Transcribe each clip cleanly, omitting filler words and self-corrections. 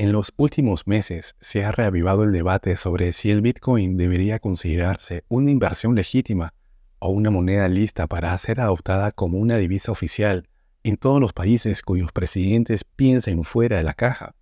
En los últimos meses se ha reavivado el debate sobre si el Bitcoin debería considerarse una inversión legítima o una moneda lista para ser adoptada como una divisa oficial en todos los países cuyos presidentes piensen fuera de la caja.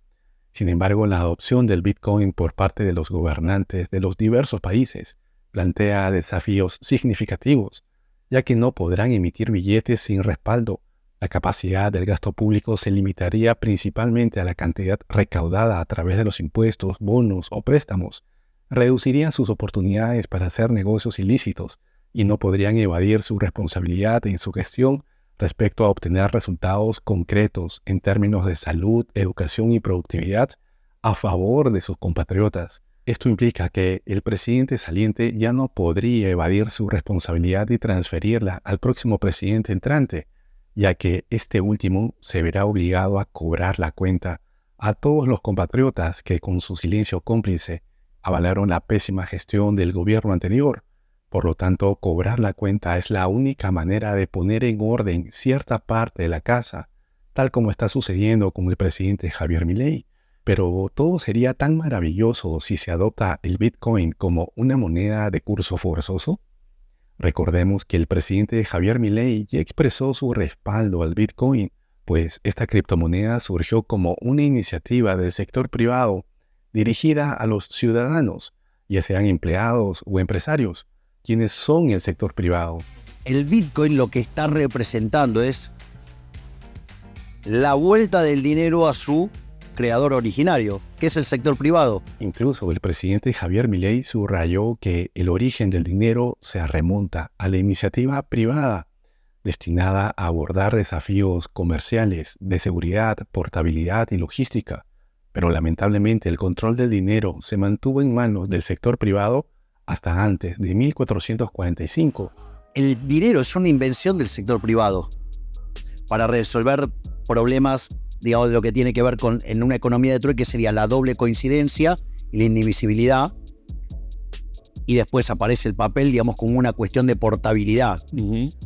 Sin embargo, la adopción del Bitcoin por parte de los gobernantes de los diversos países plantea desafíos significativos, ya que no podrán emitir billetes sin respaldo. La capacidad del gasto público se limitaría principalmente a la cantidad recaudada a través de los impuestos, bonos o préstamos. Reducirían sus oportunidades para hacer negocios ilícitos y no podrían evadir su responsabilidad en su gestión respecto a obtener resultados concretos en términos de salud, educación y productividad a favor de sus compatriotas. Esto implica que el presidente saliente ya no podría evadir su responsabilidad y transferirla al próximo presidente entrante, ya que este último se verá obligado a cobrar la cuenta a todos los compatriotas que con su silencio cómplice avalaron la pésima gestión del gobierno anterior. Por lo tanto, cobrar la cuenta es la única manera de poner en orden cierta parte de la casa, tal como está sucediendo con el presidente Javier Milei. Pero todo sería tan maravilloso si se adopta el Bitcoin como una moneda de curso forzoso. Recordemos que el presidente Javier Milei ya expresó su respaldo al Bitcoin, pues esta criptomoneda surgió como una iniciativa del sector privado dirigida a los ciudadanos, ya sean empleados o empresarios, quienes son el sector privado. El Bitcoin lo que está representando es la vuelta del dinero a su creador originario, que es el sector privado. Incluso el presidente Javier Milei subrayó que el origen del dinero se remonta a la iniciativa privada, destinada a abordar desafíos comerciales, de seguridad, portabilidad y logística. Pero lamentablemente el control del dinero se mantuvo en manos del sector privado hasta antes de 1445. El dinero es una invención del sector privado para resolver problemas, digamos, de lo que tiene que ver con, en una economía de trueque sería la doble coincidencia y la indivisibilidad, y después aparece el papel, digamos, como una cuestión de portabilidad.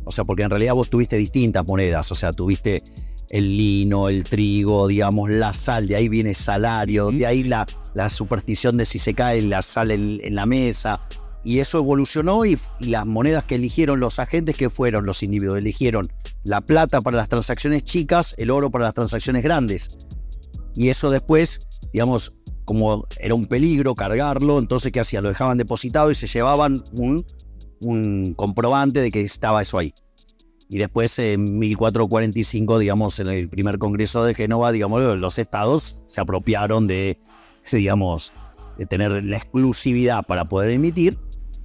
O sea, porque en realidad vos tuviste distintas monedas, o sea, tuviste el lino, el trigo, digamos, la sal, de ahí viene salario, de ahí la superstición de si se cae la sal en la mesa, y eso evolucionó y las monedas que eligieron los agentes, que fueron los individuos, eligieron la plata para las transacciones chicas, el oro para las transacciones grandes, y eso después, digamos, como era un peligro cargarlo, entonces ¿qué hacían? Lo dejaban depositado y se llevaban un comprobante de que estaba eso ahí. Y después en 1445, digamos, en el primer congreso de Génova, digamos, los estados se apropiaron de, digamos, de tener la exclusividad para poder emitir.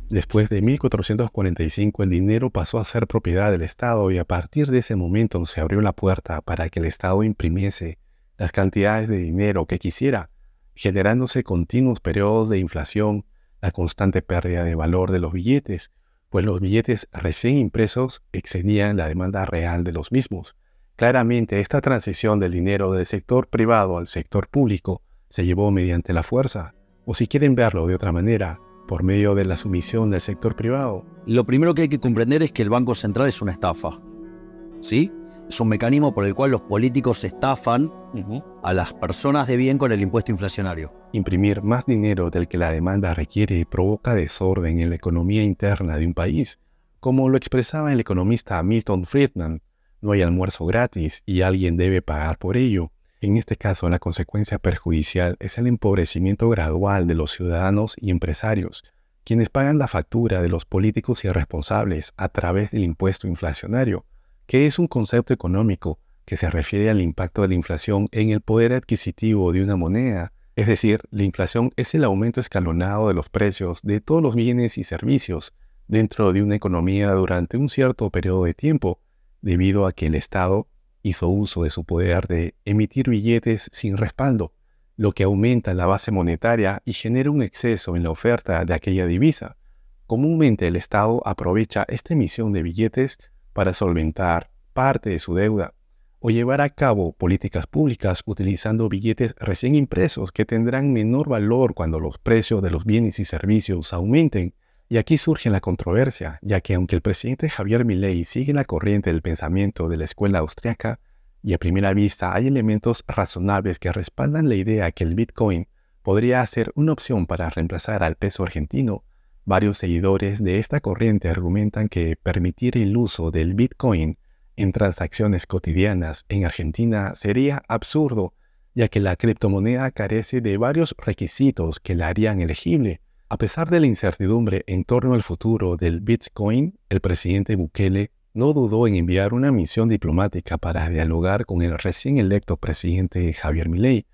Después de 1445 el dinero pasó a ser propiedad del Estado y a partir de ese momento se abrió la puerta para que el Estado imprimiese las cantidades de dinero que quisiera, generándose continuos periodos de inflación, la constante pérdida de valor de los billetes, pues los billetes recién impresos excedían la demanda real de los mismos. Claramente, esta transición del dinero del sector privado al sector público se llevó mediante la fuerza, o si quieren verlo de otra manera, por medio de la sumisión del sector privado. Lo primero que hay que comprender es que el Banco Central es una estafa, ¿sí? Es un mecanismo por el cual los políticos estafan a las personas de bien con el impuesto inflacionario. Imprimir más dinero del que la demanda requiere provoca desorden en la economía interna de un país. Como lo expresaba el economista Milton Friedman, no hay almuerzo gratis y alguien debe pagar por ello. En este caso, la consecuencia perjudicial es el empobrecimiento gradual de los ciudadanos y empresarios, quienes pagan la factura de los políticos irresponsables a través del impuesto inflacionario, que es un concepto económico que se refiere al impacto de la inflación en el poder adquisitivo de una moneda. Es decir, la inflación es el aumento escalonado de los precios de todos los bienes y servicios dentro de una economía durante un cierto periodo de tiempo, debido a que el Estado hizo uso de su poder de emitir billetes sin respaldo, lo que aumenta la base monetaria y genera un exceso en la oferta de aquella divisa. Comúnmente el Estado aprovecha esta emisión de billetes para solventar parte de su deuda o llevar a cabo políticas públicas utilizando billetes recién impresos que tendrán menor valor cuando los precios de los bienes y servicios aumenten. Y aquí surge la controversia, ya que aunque el presidente Javier Milei sigue la corriente del pensamiento de la escuela austriaca, y a primera vista hay elementos razonables que respaldan la idea que el Bitcoin podría ser una opción para reemplazar al peso argentino, varios seguidores de esta corriente argumentan que permitir el uso del Bitcoin en transacciones cotidianas en Argentina sería absurdo, ya que la criptomoneda carece de varios requisitos que la harían elegible. A pesar de la incertidumbre en torno al futuro del Bitcoin, el presidente Bukele no dudó en enviar una misión diplomática para dialogar con el recién electo presidente Javier Milei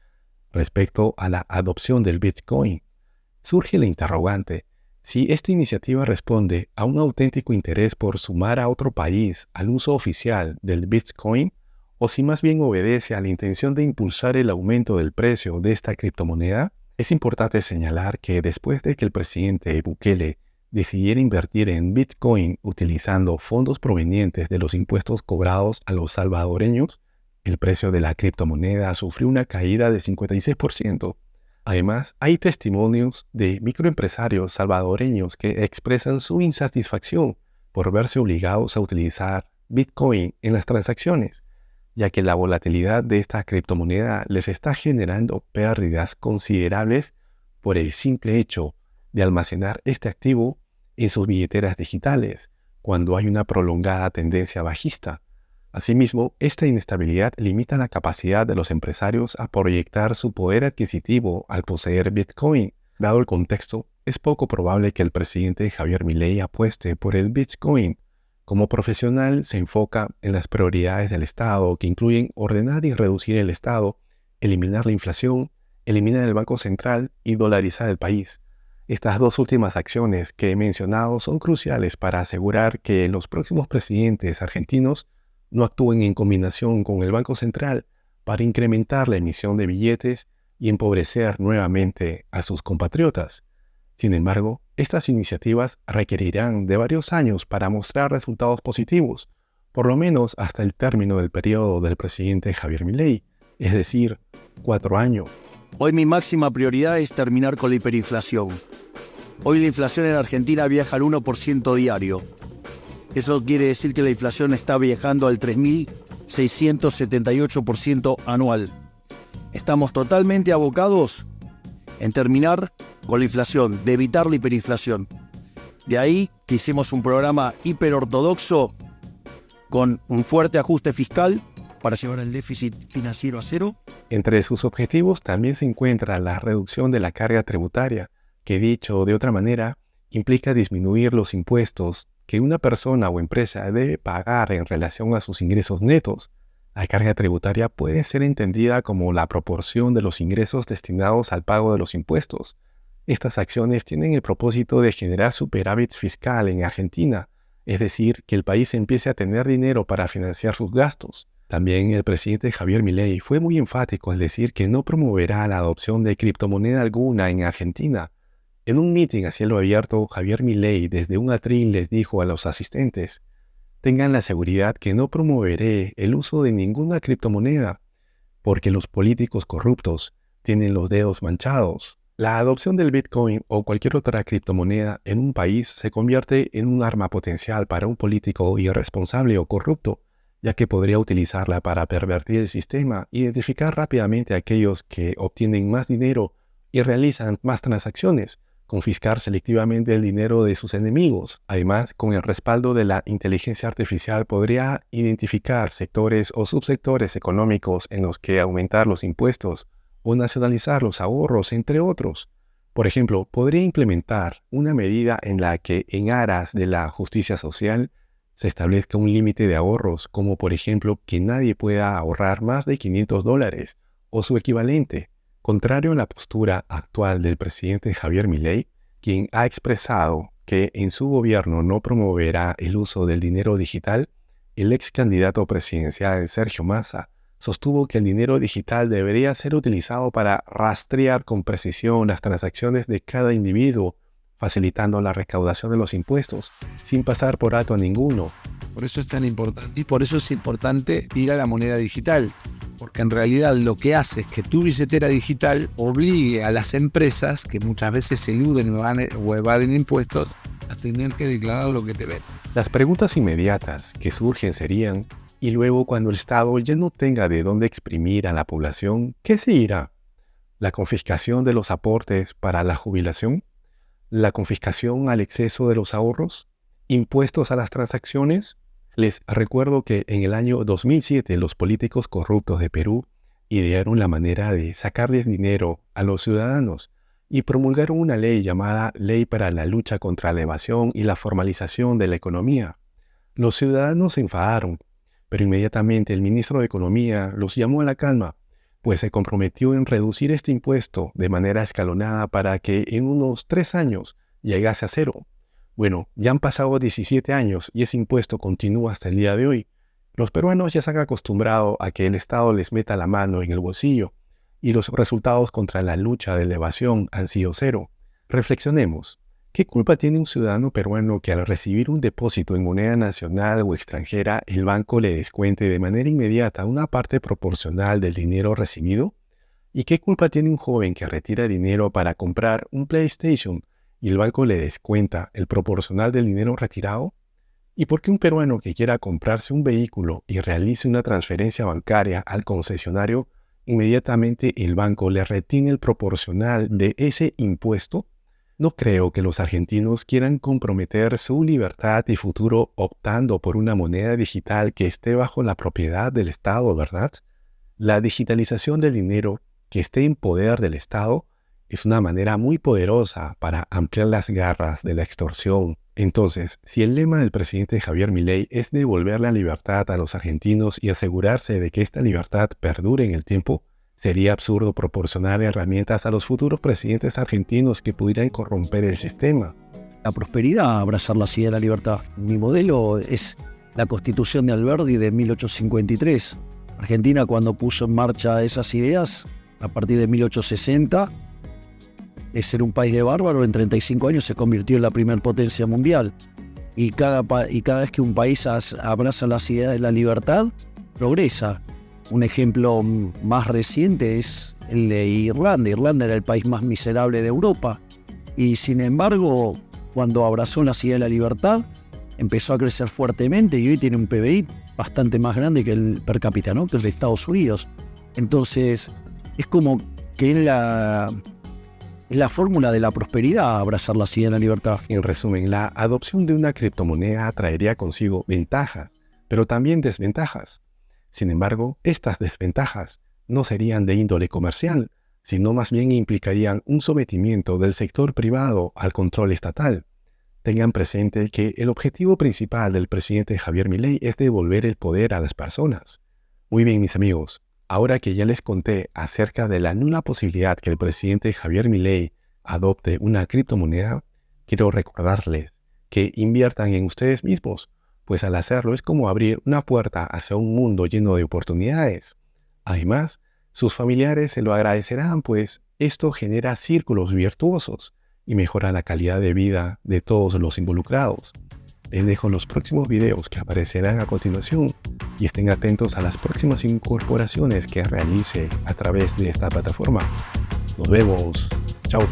respecto a la adopción del Bitcoin. Surge la interrogante: si esta iniciativa responde a un auténtico interés por sumar a otro país al uso oficial del Bitcoin, o si más bien obedece a la intención de impulsar el aumento del precio de esta criptomoneda. Es importante señalar que después de que el presidente Bukele decidiera invertir en Bitcoin utilizando fondos provenientes de los impuestos cobrados a los salvadoreños, el precio de la criptomoneda sufrió una caída de 56%. Además, hay testimonios de microempresarios salvadoreños que expresan su insatisfacción por verse obligados a utilizar Bitcoin en las transacciones, ya que la volatilidad de esta criptomoneda les está generando pérdidas considerables por el simple hecho de almacenar este activo en sus billeteras digitales, cuando hay una prolongada tendencia bajista. Asimismo, esta inestabilidad limita la capacidad de los empresarios a proyectar su poder adquisitivo al poseer Bitcoin. Dado el contexto, es poco probable que el presidente Javier Milei apueste por el Bitcoin. Como profesional, se enfoca en las prioridades del Estado, que incluyen ordenar y reducir el Estado, eliminar la inflación, eliminar el Banco Central y dolarizar el país. Estas dos últimas acciones que he mencionado son cruciales para asegurar que los próximos presidentes argentinos no actúen en combinación con el Banco Central para incrementar la emisión de billetes y empobrecer nuevamente a sus compatriotas. Sin embargo, estas iniciativas requerirán de varios años para mostrar resultados positivos, por lo menos hasta el término del periodo del presidente Javier Milei, es decir, 4 años. Hoy mi máxima prioridad es terminar con la hiperinflación. Hoy la inflación en Argentina viaja al 1% diario. Eso quiere decir que la inflación está viajando al 3.678% anual. Estamos totalmente abocados en terminar con la inflación, de evitar la hiperinflación. De ahí que hicimos un programa hiperortodoxo con un fuerte ajuste fiscal para llevar el déficit financiero a cero. Entre sus objetivos también se encuentra la reducción de la carga tributaria, que dicho de otra manera, implica disminuir los impuestos que una persona o empresa debe pagar en relación a sus ingresos netos. La carga tributaria puede ser entendida como la proporción de los ingresos destinados al pago de los impuestos. Estas acciones tienen el propósito de generar superávit fiscal en Argentina, es decir, que el país empiece a tener dinero para financiar sus gastos. También el presidente Javier Milei fue muy enfático al decir que no promoverá la adopción de criptomoneda alguna en Argentina. En un meeting a cielo abierto, Javier Milei desde un atril les dijo a los asistentes: tengan la seguridad que no promoveré el uso de ninguna criptomoneda, porque los políticos corruptos tienen los dedos manchados. La adopción del Bitcoin o cualquier otra criptomoneda en un país se convierte en un arma potencial para un político irresponsable o corrupto, ya que podría utilizarla para pervertir el sistema, identificar rápidamente a aquellos que obtienen más dinero y realizan más transacciones, confiscar selectivamente el dinero de sus enemigos. Además, con el respaldo de la inteligencia artificial podría identificar sectores o subsectores económicos en los que aumentar los impuestos o nacionalizar los ahorros, entre otros. Por ejemplo, podría implementar una medida en la que, en aras de la justicia social, se establezca un límite de ahorros, como por ejemplo que nadie pueda ahorrar más de $500 o su equivalente. Contrario a la postura actual del presidente Javier Milei, quien ha expresado que en su gobierno no promoverá el uso del dinero digital, el ex candidato presidencial Sergio Massa sostuvo que el dinero digital debería ser utilizado para rastrear con precisión las transacciones de cada individuo, facilitando la recaudación de los impuestos, sin pasar por alto a ninguno. Por eso es tan importante, y por eso es importante ir a la moneda digital, porque en realidad lo que hace es que tu billetera digital obligue a las empresas, que muchas veces eluden o evaden impuestos, a tener que declarar lo que te ven. Las preguntas inmediatas que surgen serían: Y luego, cuando el Estado ya no tenga de dónde exprimir a la población, ¿qué seguirá? ¿La confiscación de los aportes para la jubilación? ¿La confiscación al exceso de los ahorros? ¿Impuestos a las transacciones? Les recuerdo que en el año 2007 los políticos corruptos de Perú idearon la manera de sacarles dinero a los ciudadanos y promulgaron una ley llamada Ley para la Lucha contra la Evasión y la Formalización de la Economía. Los ciudadanos se enfadaron, pero inmediatamente el ministro de Economía los llamó a la calma, pues se comprometió en reducir este impuesto de manera escalonada para que en unos 3 años llegase a cero. Bueno, ya han pasado 17 años y ese impuesto continúa hasta el día de hoy. Los peruanos ya se han acostumbrado a que el Estado les meta la mano en el bolsillo y los resultados contra la lucha de la evasión han sido cero. Reflexionemos. ¿Qué culpa tiene un ciudadano peruano que al recibir un depósito en moneda nacional o extranjera el banco le descuente de manera inmediata una parte proporcional del dinero recibido? ¿Y qué culpa tiene un joven que retira dinero para comprar un PlayStation y el banco le descuenta el proporcional del dinero retirado? ¿Y por qué un peruano que quiera comprarse un vehículo y realice una transferencia bancaria al concesionario, inmediatamente el banco le retiene el proporcional de ese impuesto? No creo que los argentinos quieran comprometer su libertad y futuro optando por una moneda digital que esté bajo la propiedad del Estado, ¿verdad? La digitalización del dinero que esté en poder del Estado es una manera muy poderosa para ampliar las garras de la extorsión. Entonces, si el lema del presidente Javier Milei es devolver la libertad a los argentinos y asegurarse de que esta libertad perdure en el tiempo, sería absurdo proporcionar herramientas a los futuros presidentes argentinos que pudieran corromper el sistema. La prosperidad, abrazar la idea de la libertad. Mi modelo es la Constitución de Alberdi de 1853. Argentina, cuando puso en marcha esas ideas, a partir de 1860, de ser un país de bárbaros, en 35 años se convirtió en la primer potencia mundial. Y cada vez que un país abraza las ideas de la libertad, progresa. Un ejemplo más reciente es el de Irlanda. Irlanda era el país más miserable de Europa. Y sin embargo, cuando abrazó las ideas de la libertad, empezó a crecer fuertemente y hoy tiene un PBI bastante más grande que el per cápita, ¿no? Que el de Estados Unidos. Entonces, es como que es la fórmula de la prosperidad, abrazar la ideas de la libertad. En resumen, la adopción de una criptomoneda traería consigo ventajas, pero también desventajas. Sin embargo, estas desventajas no serían de índole comercial, sino más bien implicarían un sometimiento del sector privado al control estatal. Tengan presente que el objetivo principal del presidente Javier Milei es devolver el poder a las personas. Muy bien, mis amigos, ahora que ya les conté acerca de la nula posibilidad que el presidente Javier Milei adopte una criptomoneda, quiero recordarles que inviertan en ustedes mismos, pues al hacerlo es como abrir una puerta hacia un mundo lleno de oportunidades. Además, sus familiares se lo agradecerán, pues esto genera círculos virtuosos y mejora la calidad de vida de todos los involucrados. Les dejo los próximos videos que aparecerán a continuación y estén atentos a las próximas incorporaciones que realice a través de esta plataforma. Nos vemos. Chao.